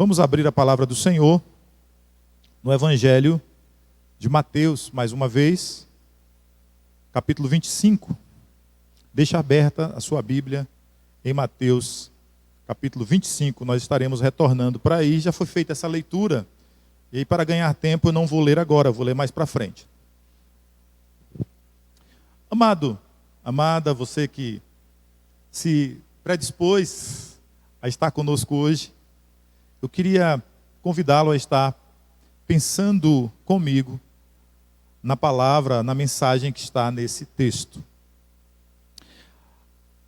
Vamos abrir a palavra do Senhor no Evangelho de Mateus, mais uma vez, capítulo 25. Deixa aberta a sua Bíblia em Mateus, capítulo 25. Nós estaremos retornando para aí. Já foi feita essa leitura. E aí, para ganhar tempo, eu não vou ler agora, vou ler mais para frente. Amado, amada, você que se predispôs a estar conosco hoje, eu queria convidá-lo a estar pensando comigo na palavra, na mensagem que está nesse texto.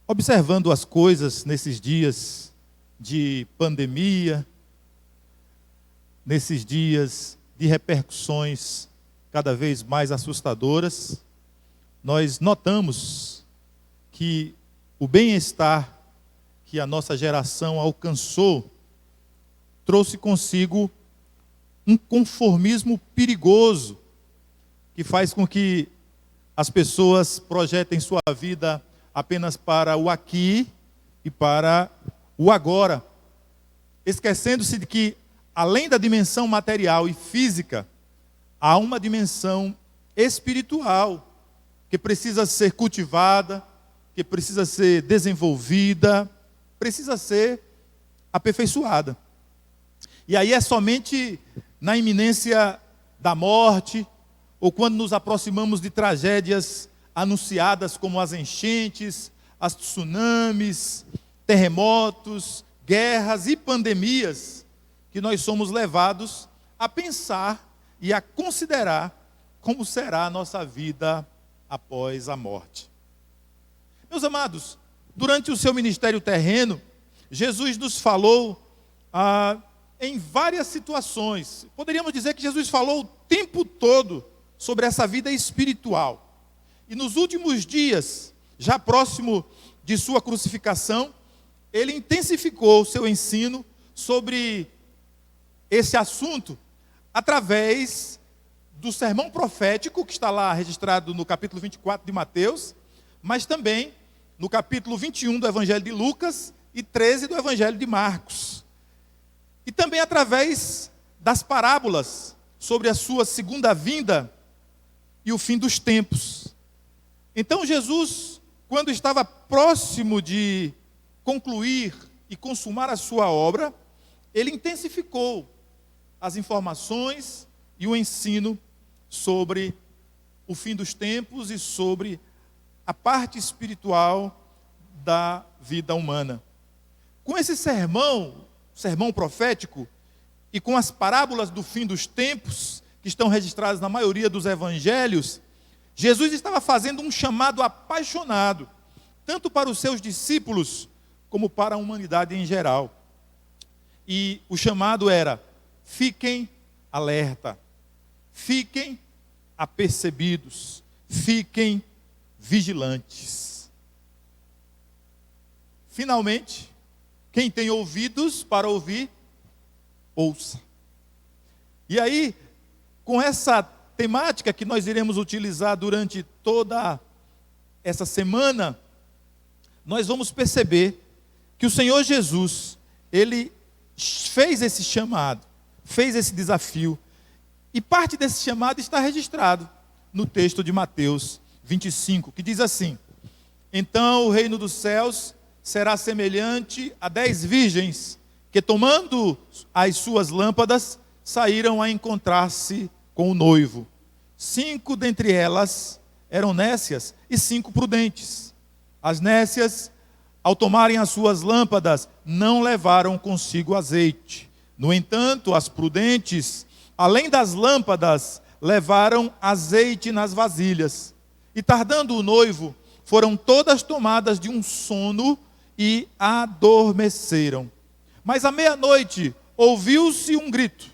Observando as coisas nesses dias de pandemia, nesses dias de repercussões cada vez mais assustadoras, nós notamos que o bem-estar que a nossa geração alcançou trouxe consigo um conformismo perigoso que faz com que as pessoas projetem sua vida apenas para o aqui e para o agora, esquecendo-se de que, além da dimensão material e física, há uma dimensão espiritual que precisa ser cultivada, que precisa ser desenvolvida, precisa ser aperfeiçoada. E aí é somente na iminência da morte, ou quando nos aproximamos de tragédias anunciadas como as enchentes, as tsunamis, terremotos, guerras e pandemias, que nós somos levados a pensar e a considerar como será a nossa vida após a morte. Meus amados, durante o seu ministério terreno, Jesus nos falou em várias situações. Poderíamos dizer que Jesus falou o tempo todo sobre essa vida espiritual. E nos últimos dias, já próximo de sua crucificação, ele intensificou o seu ensino sobre esse assunto através do sermão profético, que está lá registrado no capítulo 24 de Mateus, mas também no capítulo 21 do Evangelho de Lucas e 13 do Evangelho de Marcos. E também através das parábolas sobre a sua segunda vinda e o fim dos tempos. Então Jesus, quando estava próximo de concluir e consumar a sua obra, ele intensificou as informações e o ensino sobre o fim dos tempos e sobre a parte espiritual da vida humana. Com esse sermão profético, e com as parábolas do fim dos tempos, que estão registradas na maioria dos evangelhos, Jesus estava fazendo um chamado apaixonado, tanto para os seus discípulos, como para a humanidade em geral. E o chamado era: fiquem alerta, fiquem apercebidos, fiquem vigilantes. Finalmente, quem tem ouvidos para ouvir, ouça. E aí, com essa temática que nós iremos utilizar durante toda essa semana, nós vamos perceber que o Senhor Jesus, ele fez esse chamado, fez esse desafio, e parte desse chamado está registrado no texto de Mateus 25, que diz assim: então o reino dos céus será semelhante a 10 virgens que, tomando as suas lâmpadas, saíram a encontrar-se com o noivo. 5 dentre elas eram nécias e 5 prudentes. As nécias, ao tomarem as suas lâmpadas, não levaram consigo azeite. No entanto, as prudentes, além das lâmpadas, levaram azeite nas vasilhas. E tardando o noivo, foram todas tomadas de um sono e adormeceram. Mas à meia-noite ouviu-se um grito: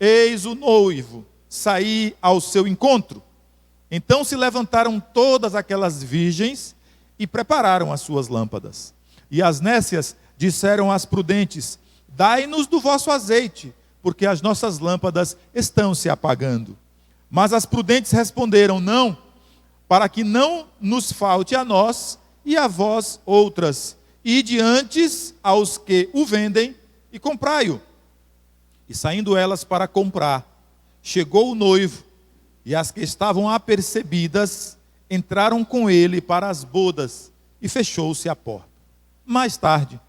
eis o noivo, saí ao seu encontro. Então se levantaram todas aquelas virgens e prepararam as suas lâmpadas. E as nécias disseram às prudentes: dai-nos do vosso azeite, porque as nossas lâmpadas estão se apagando. Mas as prudentes responderam: não, para que não nos falte a nós e a vós outras. Ide antes aos que o vendem e comprai-o. E saindo elas para comprar, chegou o noivo, e as que estavam apercebidas entraram com ele para as bodas, e fechou-se a porta. Mais tarde,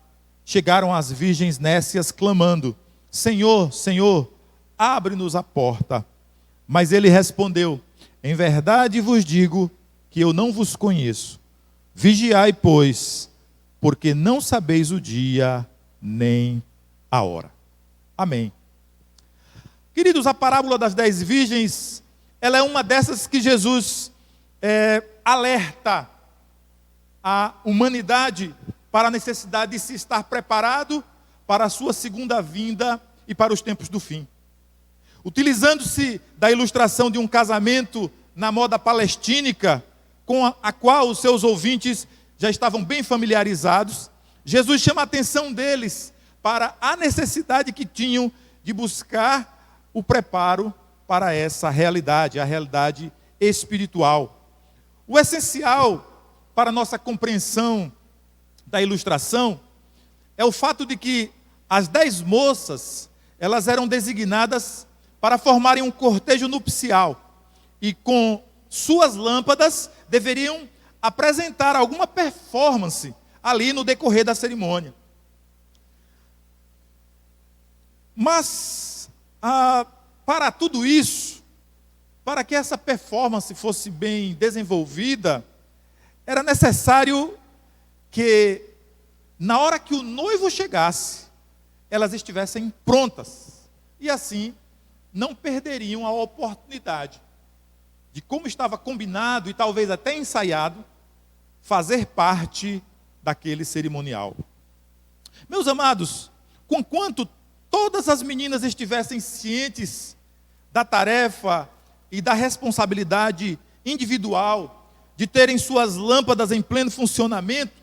chegaram as virgens nécias clamando: Senhor, Senhor, abre-nos a porta. Mas ele respondeu: em verdade vos digo que eu não vos conheço. Vigiai, pois, porque não sabeis o dia nem a hora. Amém. Queridos, a parábola das 10 virgens, ela é uma dessas que Jesus alerta a humanidade para a necessidade de se estar preparado para a sua segunda vinda e para os tempos do fim. Utilizando-se da ilustração de um casamento na moda palestínica, com a qual os seus ouvintes já estavam bem familiarizados, Jesus chama a atenção deles para a necessidade que tinham de buscar o preparo para essa realidade, a realidade espiritual. O essencial para a nossa compreensão da ilustração é o fato de que as 10 moças, elas eram designadas para formarem um cortejo nupcial e com suas lâmpadas deveriam apresentar alguma performance ali no decorrer da cerimônia. Mas, para tudo isso, para que essa performance fosse bem desenvolvida, era necessário que, na hora que o noivo chegasse, elas estivessem prontas. E assim, não perderiam a oportunidade de, como estava combinado e talvez até ensaiado, fazer parte daquele cerimonial. Meus amados, conquanto todas as meninas estivessem cientes da tarefa e da responsabilidade individual de terem suas lâmpadas em pleno funcionamento,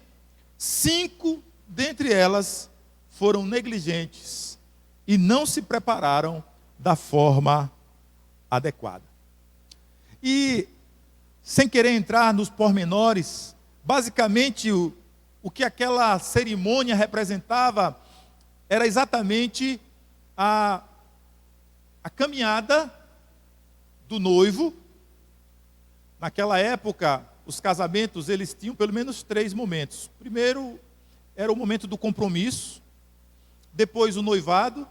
5 dentre elas foram negligentes e não se prepararam da forma adequada. E, sem querer entrar nos pormenores, basicamente o que aquela cerimônia representava era exatamente a caminhada do noivo. Naquela época, os casamentos eles tinham pelo menos 3 momentos. Primeiro era o momento do compromisso, depois o noivado,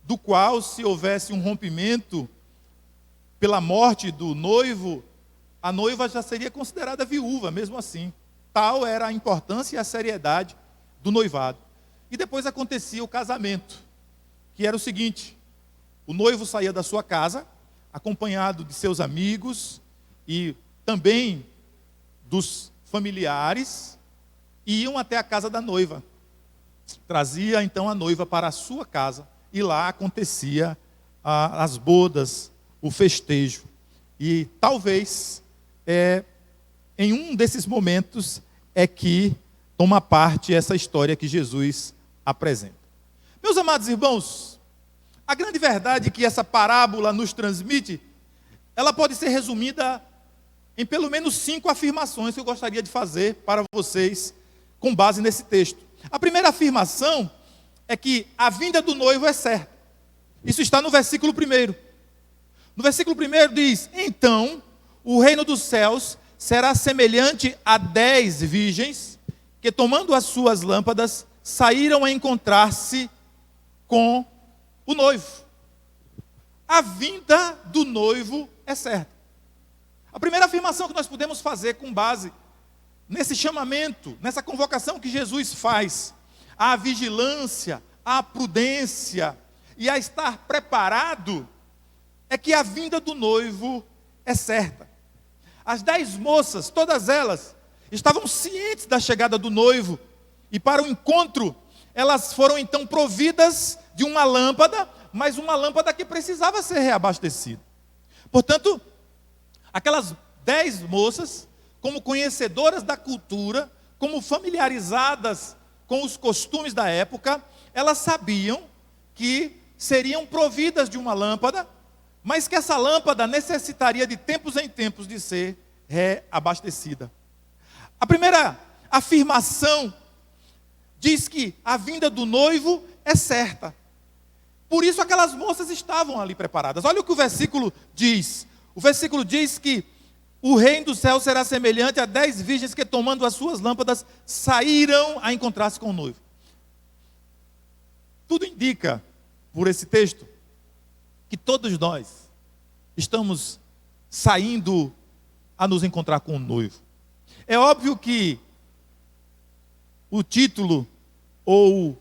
do qual, se houvesse um rompimento pela morte do noivo, a noiva já seria considerada viúva, mesmo assim. Tal era a importância e a seriedade do noivado. E depois acontecia o casamento, que era o seguinte: o noivo saía da sua casa, acompanhado de seus amigos e também dos familiares, e iam até a casa da noiva. Trazia então a noiva para a sua casa, e lá acontecia as bodas, o festejo. E talvez, em um desses momentos, é que toma parte essa história que Jesus apresenta. Meus amados irmãos, a grande verdade que essa parábola nos transmite, ela pode ser resumida em pelo menos 5 afirmações que eu gostaria de fazer para vocês com base nesse texto. A primeira afirmação é que a vinda do noivo é certa. Isso está no versículo 1. No versículo 1 diz: então o reino dos céus será semelhante a 10 virgens que, tomando as suas lâmpadas, saíram a encontrar-se com o noivo. A vinda do noivo é certa. A primeira afirmação que nós podemos fazer com base nesse chamamento, nessa convocação que Jesus faz à vigilância, à prudência e a estar preparado, é que a vinda do noivo é certa. As 10 moças, todas elas, estavam cientes da chegada do noivo, e para o encontro, elas foram então providas de uma lâmpada, mas uma lâmpada que precisava ser reabastecida. Portanto, aquelas 10 moças, como conhecedoras da cultura, como familiarizadas com os costumes da época, elas sabiam que seriam providas de uma lâmpada, mas que essa lâmpada necessitaria de tempos em tempos de ser reabastecida. A primeira afirmação diz que a vinda do noivo é certa. Por isso aquelas moças estavam ali preparadas. Olha o que o versículo diz. O versículo diz que o reino do céu será semelhante a 10 virgens que, tomando as suas lâmpadas, saíram a encontrar-se com o noivo. Tudo indica, por esse texto, que todos nós estamos saindo a nos encontrar com o noivo. É óbvio que o título ou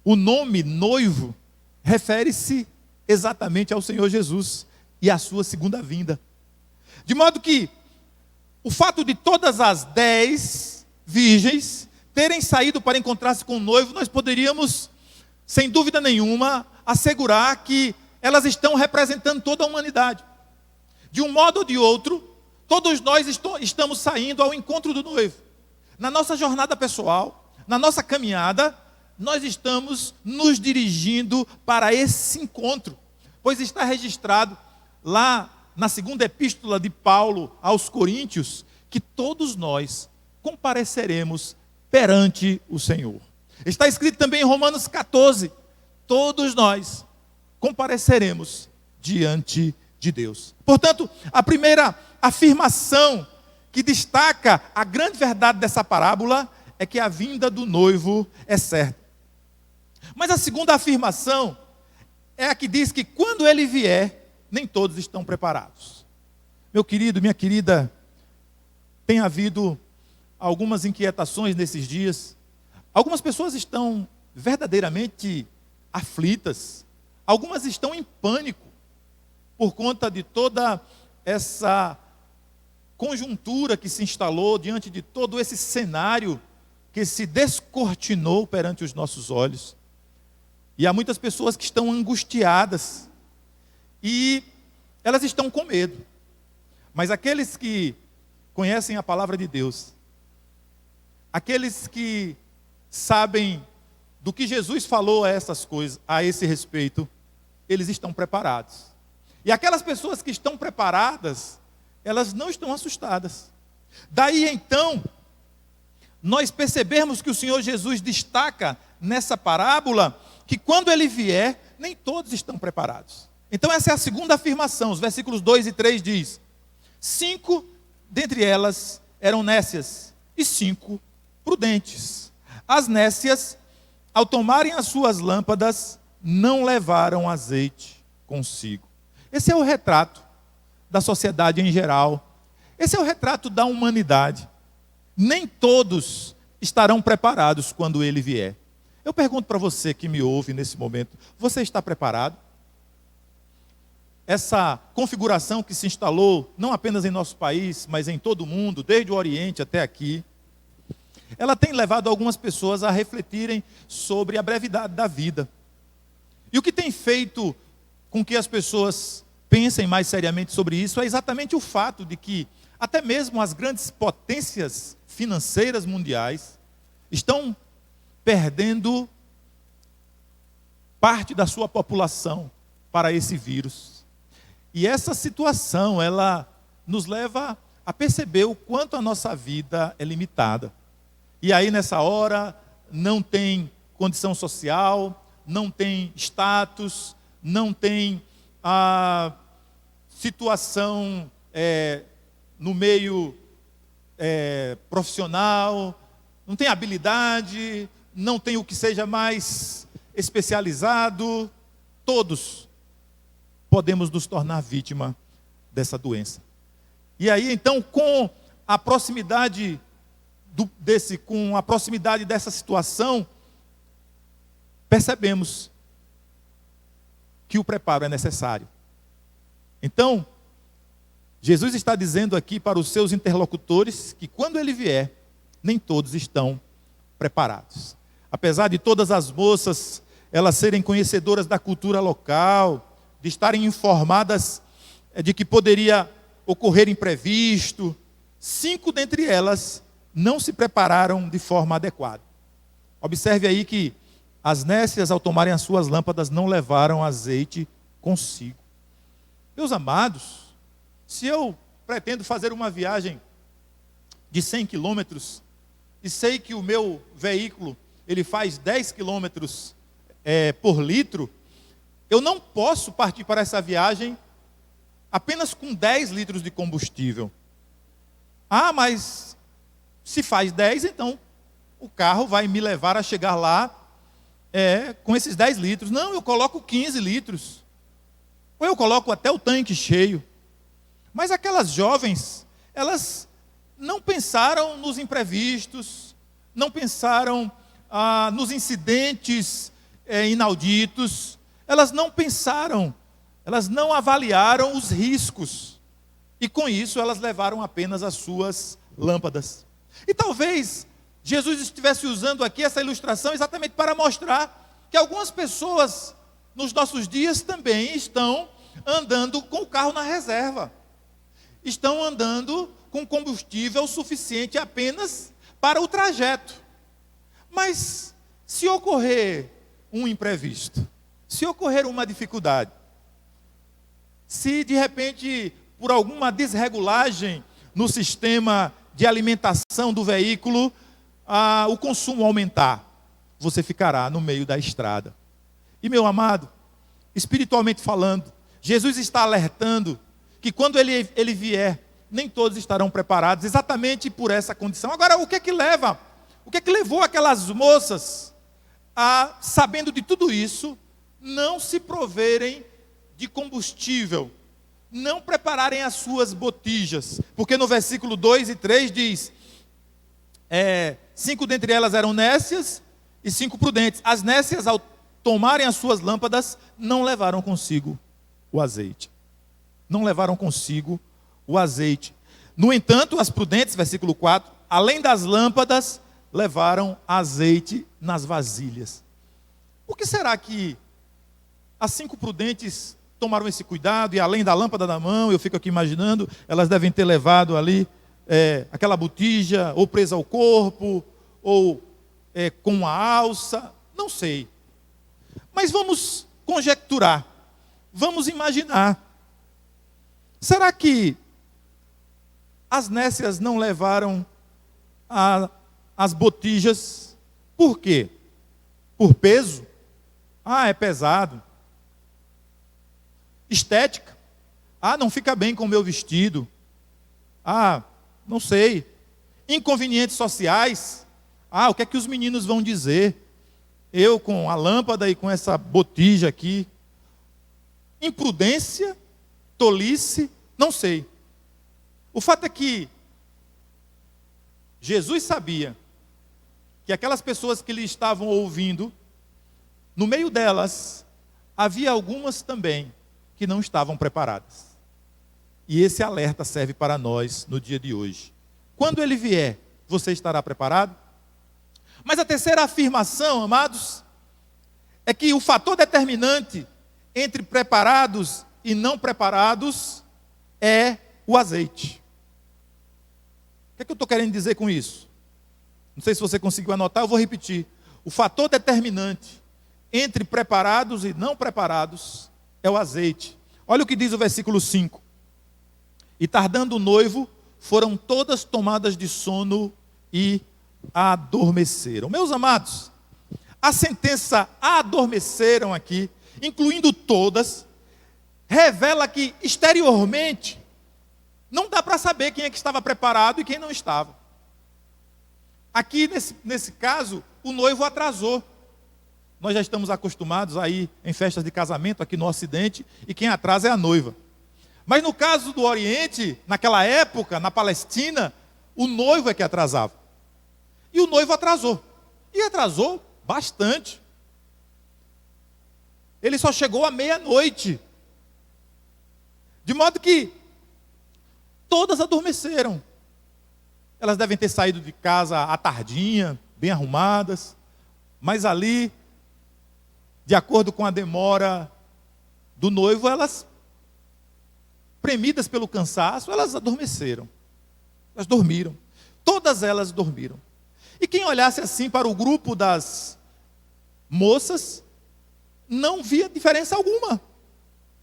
o nome noivo refere-se exatamente ao Senhor Jesus e à sua segunda vinda. De modo que o fato de todas as 10 virgens terem saído para encontrar-se com o noivo, nós poderíamos, sem dúvida nenhuma, assegurar que elas estão representando toda a humanidade. De um modo ou de outro, todos nós estamos saindo ao encontro do noivo. Na nossa jornada pessoal, na nossa caminhada, nós estamos nos dirigindo para esse encontro, pois está registrado lá na segunda epístola de Paulo aos Coríntios, que todos nós compareceremos perante o Senhor. Está escrito também em Romanos 14, todos nós compareceremos diante de Deus. Portanto, a primeira afirmação que destaca a grande verdade dessa parábola é que a vinda do noivo é certa. Mas a segunda afirmação é a que diz que quando ele vier, nem todos estão preparados. Meu querido, minha querida, tem havido algumas inquietações nesses dias. Algumas pessoas estão verdadeiramente aflitas. Algumas estão em pânico por conta de toda essa conjuntura que se instalou diante de todo esse cenário que se descortinou perante os nossos olhos. E há muitas pessoas que estão angustiadas e elas estão com medo. Mas aqueles que conhecem a palavra de Deus, aqueles que sabem do que Jesus falou a essas coisas, a esse respeito, eles estão preparados. E aquelas pessoas que estão preparadas, elas não estão assustadas. Daí então, nós percebemos que o Senhor Jesus destaca nessa parábola que quando ele vier, nem todos estão preparados. Então essa é a segunda afirmação. Os versículos 2 e 3 diz: 5 dentre elas eram nécias e 5 prudentes. As nécias, ao tomarem as suas lâmpadas, não levaram azeite consigo. Esse é o retrato da sociedade em geral. Esse é o retrato da humanidade. Nem todos estarão preparados quando ele vier. Eu pergunto para você que me ouve nesse momento, você está preparado? Essa configuração que se instalou, não apenas em nosso país, mas em todo o mundo, desde o Oriente até aqui, ela tem levado algumas pessoas a refletirem sobre a brevidade da vida. E o que tem feito com que as pessoas pensem mais seriamente sobre isso é exatamente o fato de que até mesmo as grandes potências financeiras mundiais estão perdendo parte da sua população para esse vírus. E essa situação, ela nos leva a perceber o quanto a nossa vida é limitada. E aí nessa hora não tem condição social, não tem status, não tem a situação no meio profissional, não tem habilidade, não tem o que seja mais especializado. Todos podemos nos tornar vítima dessa doença. E aí então, com a proximidade dessa situação, percebemos que o preparo é necessário. Então, Jesus está dizendo aqui para os seus interlocutores que quando ele vier, nem todos estão preparados. Apesar de todas as moças, elas serem conhecedoras da cultura local, de estarem informadas de que poderia ocorrer imprevisto, 5 dentre elas não se prepararam de forma adequada. Observe aí que as nécias, ao tomarem as suas lâmpadas, não levaram azeite consigo. Meus amados, se eu pretendo fazer uma viagem de 100 quilômetros e sei que o meu veículo ele faz 10 quilômetros por litro, eu não posso partir para essa viagem apenas com 10 litros de combustível. Ah, mas se faz 10, então o carro vai me levar a chegar lá com esses 10 litros. Não, eu coloco 15 litros. Ou eu coloco até o tanque cheio. Mas aquelas jovens, elas não pensaram nos imprevistos, não pensaram nos incidentes inauditos, elas não pensaram, elas não avaliaram os riscos. E com isso elas levaram apenas as suas lâmpadas. E talvez Jesus estivesse usando aqui essa ilustração exatamente para mostrar que algumas pessoas nos nossos dias também estão andando com o carro na reserva. Estão andando com combustível suficiente apenas para o trajeto. Mas se ocorrer um imprevisto, se ocorrer uma dificuldade, se de repente por alguma desregulagem no sistema de alimentação do veículo, o consumo aumentar, você ficará no meio da estrada. E meu amado, espiritualmente falando, Jesus está alertando que quando ele vier, nem todos estarão preparados, exatamente por essa condição. Agora, o que é que levou aquelas moças sabendo de tudo isso, não se proverem de combustível, não prepararem as suas botijas? Porque no versículo 2 e 3 diz, 5 dentre elas eram nécias e 5 prudentes. As nécias, ao tomarem as suas lâmpadas, não levaram consigo o azeite. Não levaram consigo o azeite. No entanto, as prudentes, versículo 4, além das lâmpadas, levaram azeite nas vasilhas. Por que será que as 5 prudentes tomaram esse cuidado, e além da lâmpada na mão, eu fico aqui imaginando, elas devem ter levado ali aquela botija, ou presa ao corpo, ou com uma alça, não sei. Mas vamos conjecturar, vamos imaginar. Será que as nécias não levaram as botijas? Por quê? Por peso? É pesado. Estética? Não fica bem com o meu vestido. Não sei. Inconvenientes sociais? O que é que os meninos vão dizer? Eu com a lâmpada e com essa botija aqui. Imprudência? Tolice? Não sei. O fato é que Jesus sabia que aquelas pessoas que lhe estavam ouvindo, no meio delas, havia algumas também que não estavam preparadas. E esse alerta serve para nós no dia de hoje. Quando ele vier, você estará preparado? Mas a terceira afirmação, amados, é que o fator determinante entre preparados e não preparados é o azeite. O que eu estou querendo dizer com isso? Não sei se você conseguiu anotar, eu vou repetir. O fator determinante entre preparados e não preparados é o azeite. Olha o que diz o versículo 5. E tardando o noivo, foram todas tomadas de sono e adormeceram. Meus amados, a sentença adormeceram aqui, incluindo todas, revela que exteriormente não dá para saber quem é que estava preparado e quem não estava. Aqui nesse caso, o noivo atrasou. Nós já estamos acostumados a ir em festas de casamento aqui no Ocidente, e quem atrasa é a noiva. Mas no caso do Oriente, naquela época, na Palestina, o noivo é que atrasava. E o noivo atrasou. E atrasou bastante. Ele só chegou à meia-noite. De modo que todas adormeceram. Elas devem ter saído de casa à tardinha, bem arrumadas. Mas ali, de acordo com a demora do noivo, elas, premidas pelo cansaço, elas adormeceram. Elas dormiram. Todas elas dormiram. E quem olhasse assim para o grupo das moças, não via diferença alguma.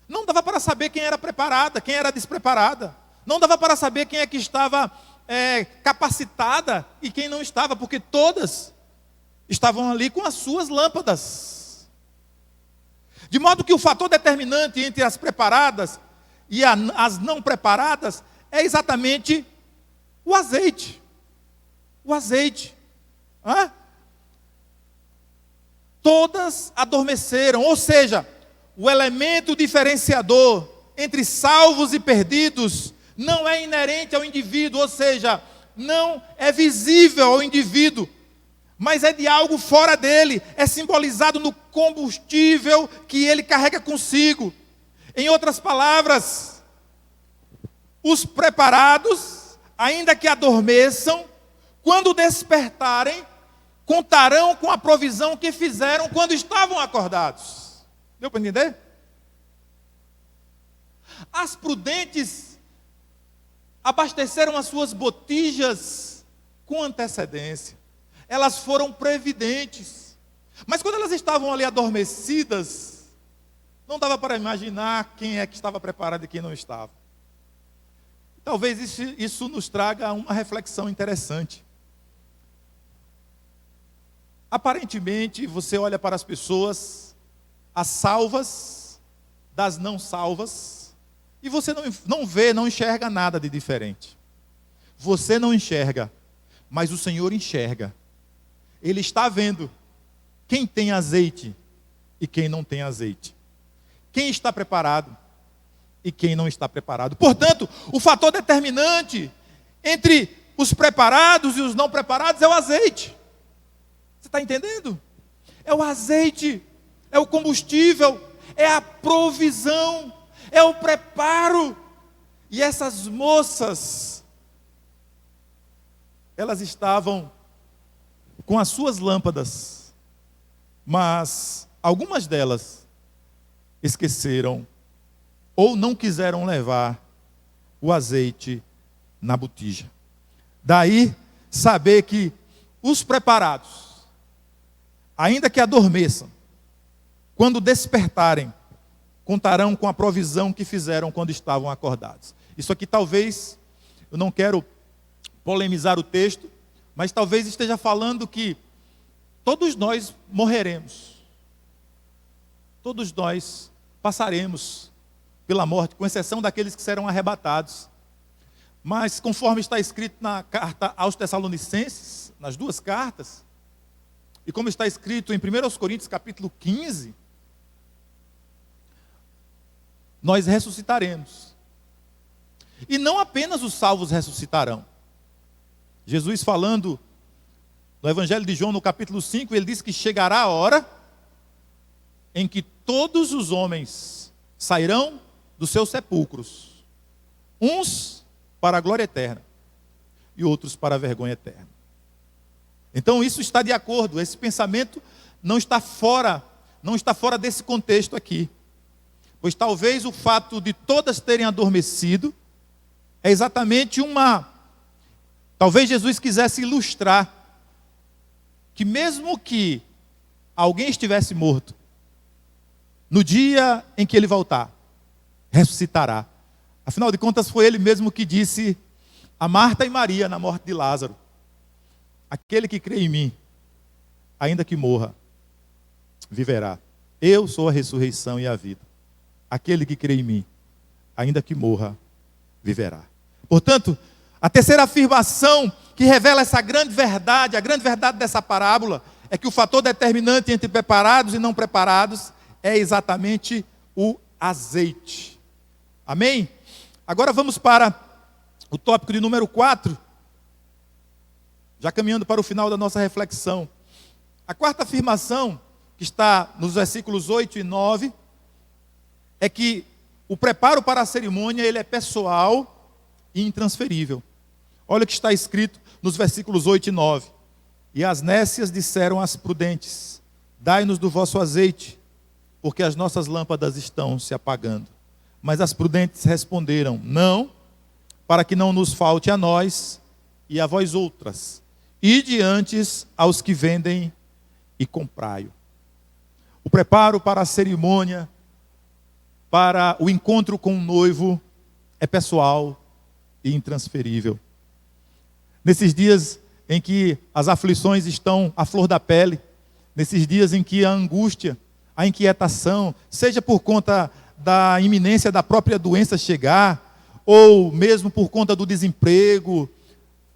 Não dava para saber quem era preparada, quem era despreparada. Não dava para saber quem é que estava capacitada e quem não estava, porque todas estavam ali com as suas lâmpadas. De modo que o fator determinante entre as preparadas e as não preparadas é exatamente o azeite. O azeite. Todas adormeceram, ou seja, o elemento diferenciador entre salvos e perdidos não é inerente ao indivíduo, ou seja, não é visível ao indivíduo, mas é de algo fora dele, é simbolizado no combustível que ele carrega consigo. Em outras palavras, os preparados, ainda que adormeçam, quando despertarem, contarão com a provisão que fizeram quando estavam acordados. Deu para entender? As prudentes abasteceram as suas botijas com antecedência. Elas foram previdentes. Mas quando elas estavam ali adormecidas, não dava para imaginar quem é que estava preparado e quem não estava. Talvez isso nos traga uma reflexão interessante. Aparentemente, você olha para as pessoas, as salvas das não salvas, e você não vê, não enxerga nada de diferente. Você não enxerga, mas o Senhor enxerga. Ele está vendo quem tem azeite e quem não tem azeite. Quem está preparado e quem não está preparado. Portanto, o fator determinante entre os preparados e os não preparados é o azeite. Você está entendendo? É o azeite, é o combustível, é a provisão, é o preparo. E essas moças, elas estavam com as suas lâmpadas, mas algumas delas esqueceram ou não quiseram levar o azeite na botija. Daí, saber que os preparados, ainda que adormeçam, quando despertarem, contarão com a provisão que fizeram quando estavam acordados. Isso aqui talvez, eu não quero polemizar o texto, mas talvez esteja falando que todos nós morreremos. Todos nós passaremos pela morte, com exceção daqueles que serão arrebatados. Mas conforme está escrito na carta aos Tessalonicenses, nas duas cartas, e como está escrito em 1 Coríntios capítulo 15, nós ressuscitaremos. E não apenas os salvos ressuscitarão. Jesus falando no Evangelho de João, no capítulo 5, ele diz que chegará a hora em que todos os homens sairão dos seus sepulcros, uns para a glória eterna e outros para a vergonha eterna. Então isso está de acordo, esse pensamento não está fora desse contexto aqui. Pois talvez o fato de todas terem adormecido é exatamente talvez Jesus quisesse ilustrar que mesmo que alguém estivesse morto, no dia em que ele voltar, ressuscitará. Afinal de contas, foi ele mesmo que disse a Marta e Maria na morte de Lázaro: aquele que crê em mim, ainda que morra, viverá. Eu sou a ressurreição e a vida. Aquele que crê em mim, ainda que morra, viverá. Portanto, a terceira afirmação que revela essa grande verdade, a grande verdade dessa parábola, é que o fator determinante entre preparados e não preparados é exatamente o azeite. Amém? Agora vamos para o tópico de número 4, já caminhando para o final da nossa reflexão. A quarta afirmação, que está nos versículos 8 e 9, é que o preparo para a cerimônia ele é pessoal e intransferível. Olha o que está escrito nos versículos 8 e 9. E as nécias disseram às prudentes: dai-nos do vosso azeite, porque as nossas lâmpadas estão se apagando. Mas as prudentes responderam: não, para que não nos falte a nós e a vós outras. Ide antes aos que vendem e comprai-o. O preparo para a cerimônia, para o encontro com o noivo, é pessoal e intransferível. Nesses dias em que as aflições estão à flor da pele, nesses dias em que a angústia, a inquietação, seja por conta da iminência da própria doença chegar, ou mesmo por conta do desemprego,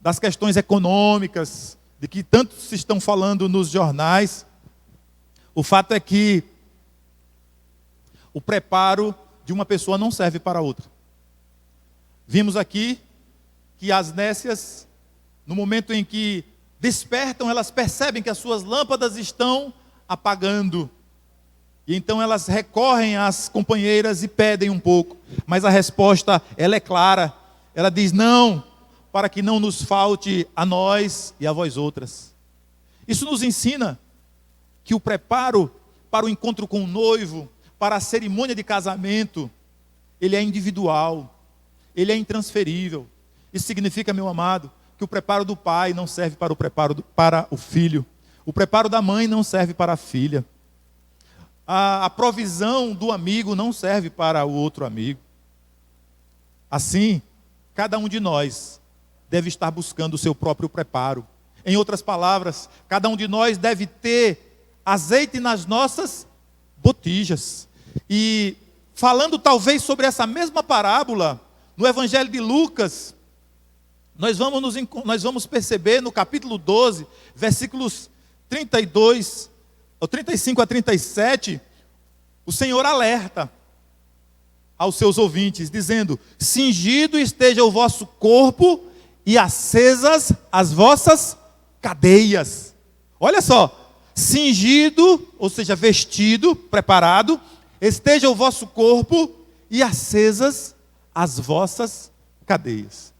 das questões econômicas, de que tanto se estão falando nos jornais, o fato é que o preparo de uma pessoa não serve para outra. Vimos aqui que as nécias, no momento em que despertam, elas percebem que as suas lâmpadas estão apagando. E então elas recorrem às companheiras e pedem um pouco. Mas a resposta, ela é clara. Ela diz: não, para que não nos falte a nós e a vós outras. Isso nos ensina que o preparo para o encontro com o noivo, para a cerimônia de casamento, ele é individual, ele é intransferível. Isso significa, meu amado, que o preparo do pai não serve para para o filho. O preparo da mãe não serve para a filha. A provisão do amigo não serve para o outro amigo. Assim, cada um de nós deve estar buscando o seu próprio preparo. Em outras palavras, cada um de nós deve ter azeite nas nossas botijas. E falando talvez sobre essa mesma parábola, no Evangelho de Lucas, nós vamos perceber no capítulo 12, versículos 35 a 37, o Senhor alerta aos seus ouvintes, dizendo: cingido esteja o vosso corpo e acesas as vossas cadeias. Olha só, cingido, ou seja, vestido, preparado, esteja o vosso corpo e acesas as vossas cadeias.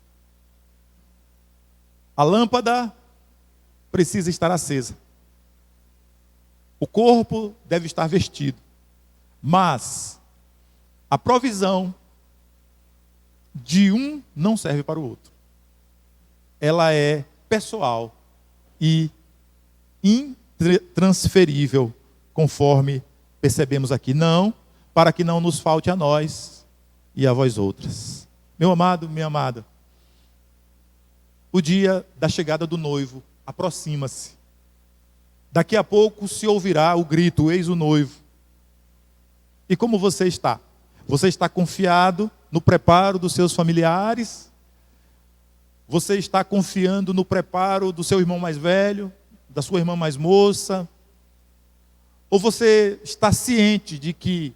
A lâmpada precisa estar acesa. O corpo deve estar vestido. Mas a provisão de um não serve para o outro. Ela é pessoal e intransferível, conforme percebemos aqui. Não, para que não nos falte a nós e a vós outras. Meu amado, minha amada, o dia da chegada do noivo aproxima-se. Daqui a pouco se ouvirá o grito: eis o noivo. E como você está? Você está confiado no preparo dos seus familiares? Você está confiando no preparo do seu irmão mais velho, da sua irmã mais moça? Ou você está ciente de que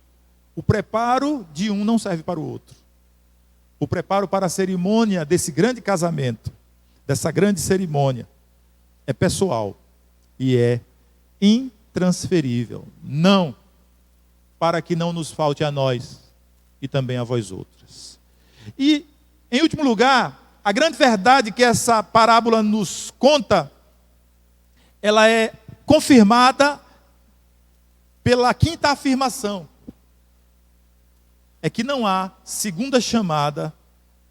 o preparo de um não serve para o outro? O preparo para a cerimônia desse grande casamento, dessa grande cerimônia, é pessoal e é intransferível. Não, para que não nos falte a nós e também a vós outras. E, em último lugar, a grande verdade que essa parábola nos conta, ela é confirmada pela quinta afirmação. É que não há segunda chamada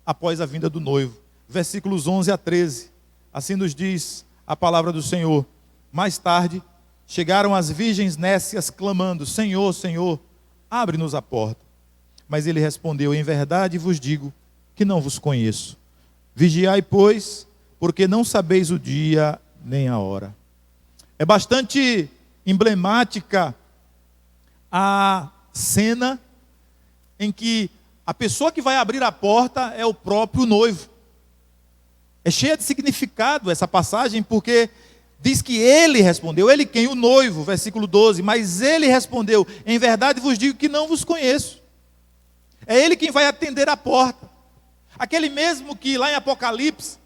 após a vinda do noivo. Versículos 11 a 13. Assim nos diz a palavra do Senhor. Mais tarde, chegaram as virgens nécias clamando: Senhor, Senhor, abre-nos a porta. Mas ele respondeu: em verdade vos digo que não vos conheço. Vigiai, pois, porque não sabeis o dia nem a hora. É bastante emblemática a cena em que a pessoa que vai abrir a porta é o próprio noivo. É cheia de significado essa passagem, porque diz que ele respondeu. Ele quem? O noivo, versículo 12. Mas ele respondeu: em verdade vos digo que não vos conheço. É ele quem vai atender a porta. Aquele mesmo que lá em Apocalipse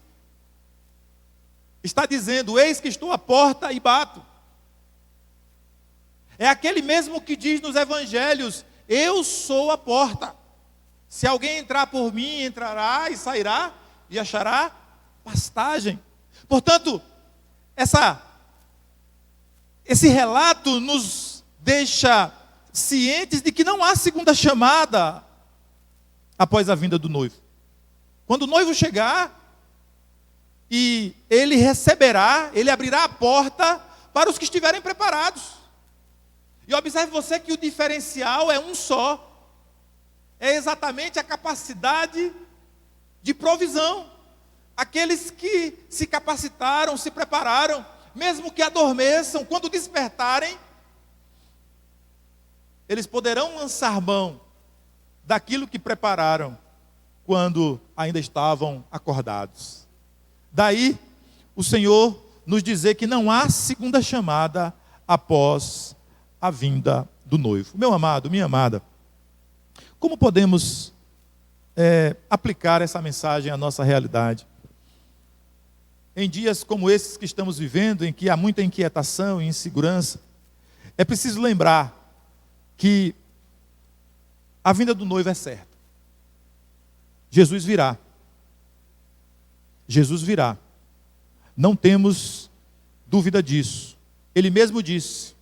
está dizendo: eis que estou à porta e bato. É aquele mesmo que diz nos evangelhos: eu sou a porta. Se alguém entrar por mim, entrará e sairá e achará pastagem. Portanto, esse relato nos deixa cientes de que não há segunda chamada após a vinda do noivo. Quando o noivo chegar, e ele receberá, ele abrirá a porta para os que estiverem preparados. E observe você que o diferencial é um só. É exatamente a capacidade de provisão. aqueles que se capacitaram, se prepararam, mesmo que adormeçam, quando despertarem, eles poderão lançar mão daquilo que prepararam quando ainda estavam acordados. Daí, o Senhor nos dizer que não há segunda chamada após a vinda do noivo. Meu amado, minha amada, como podemos aplicar essa mensagem à nossa realidade? Em dias como esses que estamos vivendo, em que há muita inquietação e insegurança, é preciso lembrar que a vinda do noivo é certa. Jesus virá. Jesus virá. Não temos dúvida disso. Ele mesmo disse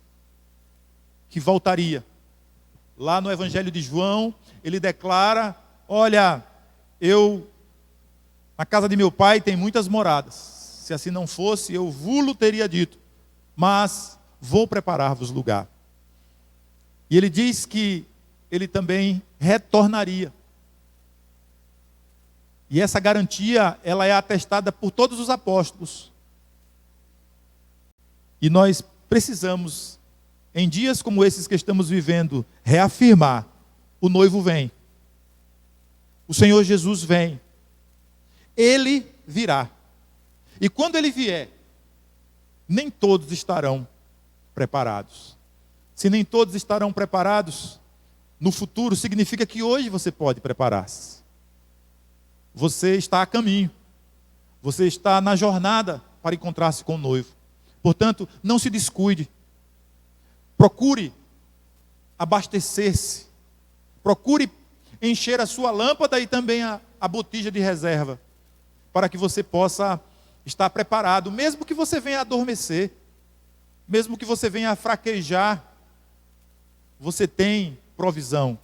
que voltaria. Lá no Evangelho de João, ele declara: olha, na casa de meu pai tem muitas moradas. Se assim não fosse, eu vou-lo teria dito. Mas vou preparar-vos lugar. E ele diz que ele também retornaria. E essa garantia, ela é atestada por todos os apóstolos. E nós precisamos, em dias como esses que estamos vivendo, reafirmar: o noivo vem. O Senhor Jesus vem. Ele virá. E quando ele vier, nem todos estarão preparados. Se nem todos estarão preparados, no futuro significa que hoje você pode preparar-se. Você está a caminho. Você está na jornada para encontrar-se com o noivo. Portanto, não se descuide. Procure abastecer-se. Procure encher a sua lâmpada e também a botija de reserva, para que você possa estar preparado, mesmo que você venha adormecer, mesmo que você venha a fraquejar, você tem provisão.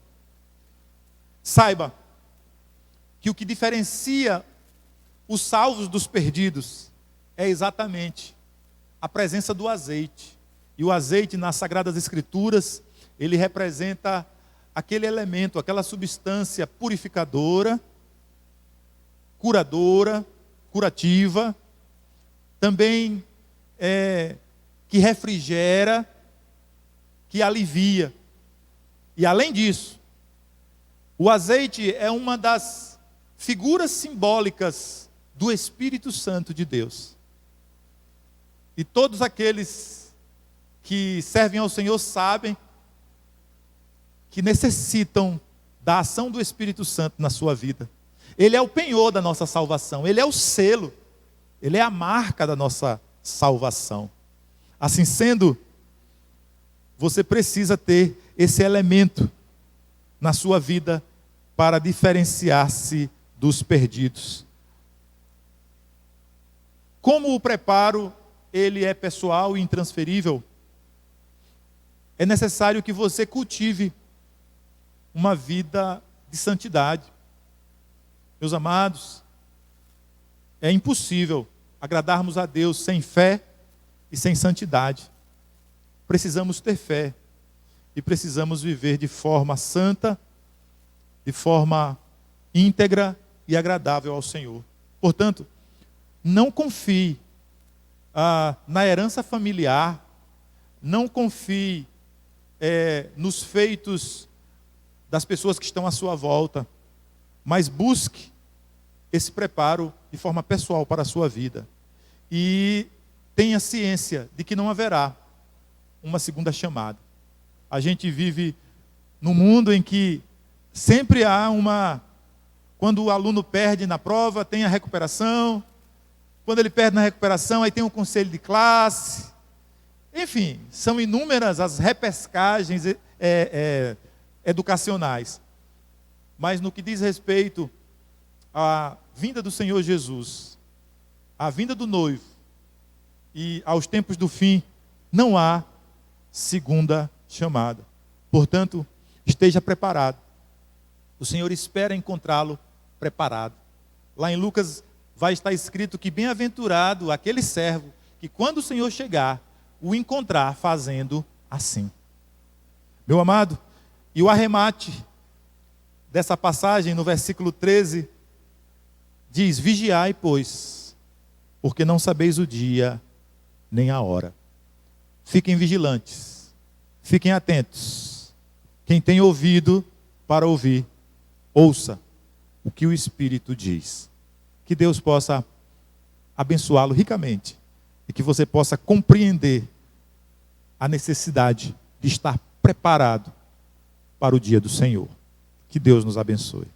Saiba que o que diferencia os salvos dos perdidos é exatamente a presença do azeite. E o azeite, nas Sagradas Escrituras, ele representa aquele elemento, aquela substância purificadora, curadora, curativa, também que refrigera, que alivia. E além disso, o azeite é uma das figuras simbólicas do Espírito Santo de Deus. E todos aqueles que servem ao Senhor sabem que necessitam da ação do Espírito Santo na sua vida. Ele é o penhor da nossa salvação, ele é o selo, ele é a marca da nossa salvação. Assim sendo, você precisa ter esse elemento na sua vida para diferenciar-se dos perdidos. Como o preparo, ele é pessoal e intransferível, é necessário que você cultive uma vida de santidade. Meus amados, é impossível agradarmos a Deus sem fé e sem santidade. Precisamos ter fé e precisamos viver de forma santa, de forma íntegra e agradável ao Senhor. Portanto, não confie na herança familiar, não confie nos feitos das pessoas que estão à sua volta, mas busque esse preparo de forma pessoal para a sua vida. E tenha ciência de que não haverá uma segunda chamada. A gente vive num mundo em que sempre há quando o aluno perde na prova, tem a recuperação. Quando ele perde na recuperação, aí tem um conselho de classe. Enfim, são inúmeras as repescagens educacionais. Mas no que diz respeito à vinda do Senhor Jesus, à vinda do noivo e aos tempos do fim, não há segunda chamada. Portanto, esteja preparado. O Senhor espera encontrá-lo preparado. Lá em Lucas vai estar escrito que bem-aventurado aquele servo que quando o Senhor chegar, o encontrar fazendo assim. Meu amado, e o arremate dessa passagem no versículo 13 diz: vigiai, pois, porque não sabeis o dia nem a hora. Fiquem vigilantes, fiquem atentos. Quem tem ouvido para ouvir, ouça o que o Espírito diz. Que Deus possa abençoá-lo ricamente e que você possa compreender a necessidade de estar preparado para o dia do Senhor. Que Deus nos abençoe.